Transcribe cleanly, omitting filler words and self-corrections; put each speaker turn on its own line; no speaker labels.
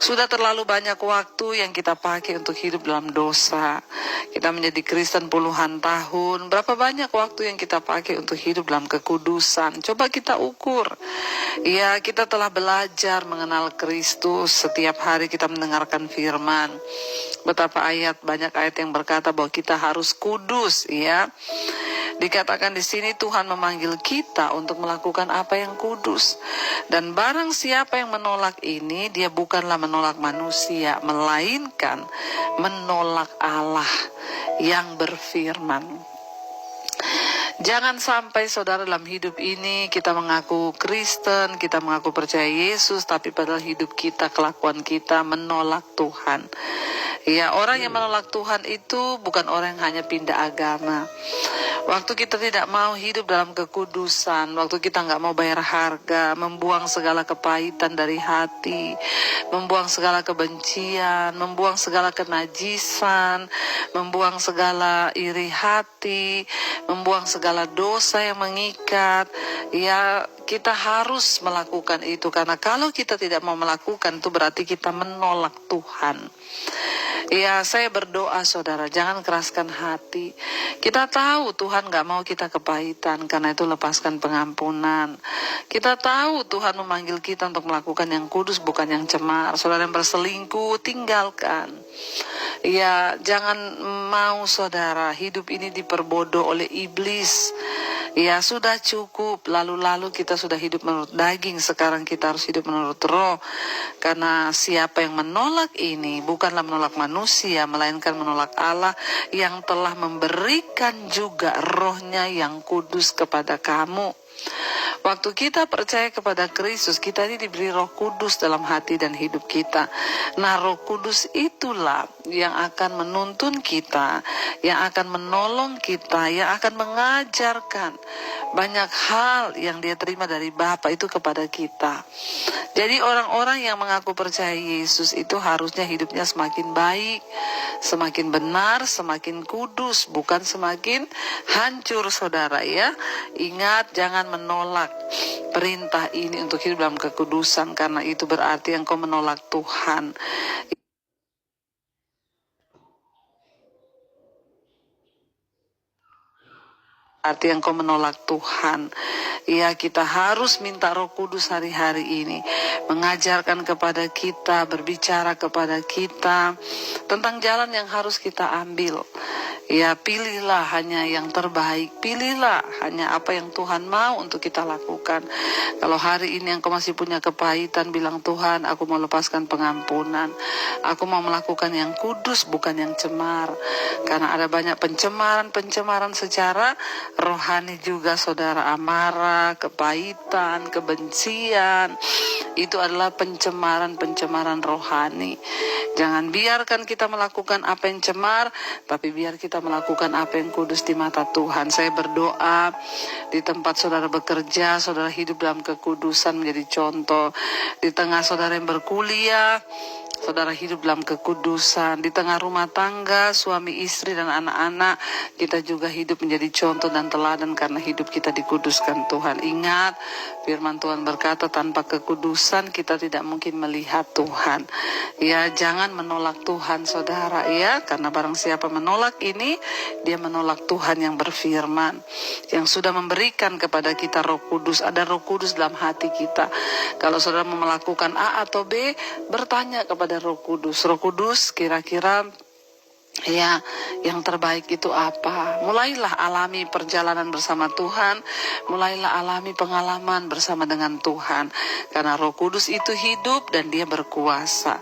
Sudah terlalu banyak waktu yang kita pakai untuk hidup dalam dosa. Kita menjadi Kristen puluhan tahun. Berapa banyak waktu yang kita pakai untuk hidup dalam kekudusan? Coba kita ukur. Ya, kita telah belajar mengenal Kristus. Setiap hari kita mendengarkan firman. Betapa banyak ayat yang berkata bahwa kita harus kudus, ya. Dikatakan di sini Tuhan memanggil kita untuk melakukan apa yang kudus. Dan barang siapa yang menolak ini, dia bukanlah menolak manusia, melainkan menolak Allah yang berfirman. Jangan sampai saudara dalam hidup ini kita mengaku Kristen, kita mengaku percaya Yesus, tapi padahal hidup kita, kelakuan kita menolak Tuhan. Ya, orang yang menolak Tuhan itu bukan orang yang hanya pindah agama. Waktu kita tidak mau hidup dalam kekudusan, waktu kita nggak mau bayar harga, membuang segala kepahitan dari hati, membuang segala kebencian, membuang segala kenajisan, membuang segala iri hati, membuang segala dosa yang mengikat, ya kita harus melakukan itu. Karena kalau kita tidak mau melakukan itu berarti kita menolak Tuhan. Ya, saya berdoa saudara, jangan keraskan hati. Kita tahu Tuhan gak mau kita kepahitan, karena itu lepaskan pengampunan. Kita tahu Tuhan memanggil kita untuk melakukan yang kudus, bukan yang cemar. Saudara yang berselingkuh, tinggalkan. Ya, jangan mau saudara hidup ini diperbodoh oleh iblis. Ya, sudah cukup. Lalu-lalu kita sudah hidup menurut daging, sekarang kita harus hidup menurut roh. Karena siapa yang menolak ini bukanlah menolak manusia, melainkan menolak Allah yang telah memberikan juga rohnya yang kudus kepada kamu. Waktu kita percaya kepada Kristus, kita ini diberi Roh Kudus dalam hati dan hidup kita. Nah, Roh Kudus itulah yang akan menuntun kita, yang akan menolong kita, yang akan mengajarkan banyak hal yang Dia terima dari Bapa itu kepada kita. Jadi orang-orang yang mengaku percaya Yesus itu harusnya hidupnya semakin baik, semakin benar, semakin kudus, bukan semakin hancur, saudara, ya. Ingat, jangan menolak perintah ini untuk hidup dalam kekudusan, karena itu berarti engkau menolak Tuhan. Arti engkau menolak Tuhan. Ya, kita harus minta Roh Kudus hari-hari ini mengajarkan kepada kita, berbicara kepada kita tentang jalan yang harus kita ambil. Ya, pilihlah hanya yang terbaik, pilihlah hanya apa yang Tuhan mau untuk kita lakukan. Kalau hari ini engkau masih punya kepahitan, bilang, Tuhan, aku mau lepaskan pengampunan, aku mau melakukan yang kudus, bukan yang cemar. Karena ada banyak pencemaran secara rohani juga, saudara. Amarah, kepahitan, kebencian, itu adalah pencemaran rohani. Jangan biarkan kita melakukan apa yang cemar, tapi biar kita melakukan apa yang kudus di mata Tuhan. Saya berdoa di tempat saudara bekerja, saudara hidup dalam kekudusan menjadi contoh. Di tengah saudara yang berkuliah, saudara hidup dalam kekudusan. Di tengah rumah tangga, suami, istri, dan anak-anak, kita juga hidup menjadi contoh dan teladan karena hidup kita dikuduskan Tuhan. Ingat, firman Tuhan berkata, tanpa kekudusan kita tidak mungkin melihat Tuhan. Ya, jangan menolak Tuhan, saudara, ya. Karena barang siapa menolak ini, dia menolak Tuhan yang berfirman, yang sudah memberikan kepada kita Roh Kudus. Ada Roh Kudus dalam hati kita. Kalau saudara mau melakukan A atau B, bertanya kepada Roh Kudus. Roh Kudus, kira-kira ya yang terbaik itu apa? Mulailah alami perjalanan bersama Tuhan, mulailah alami pengalaman bersama dengan Tuhan. Karena Roh Kudus itu hidup dan Dia berkuasa.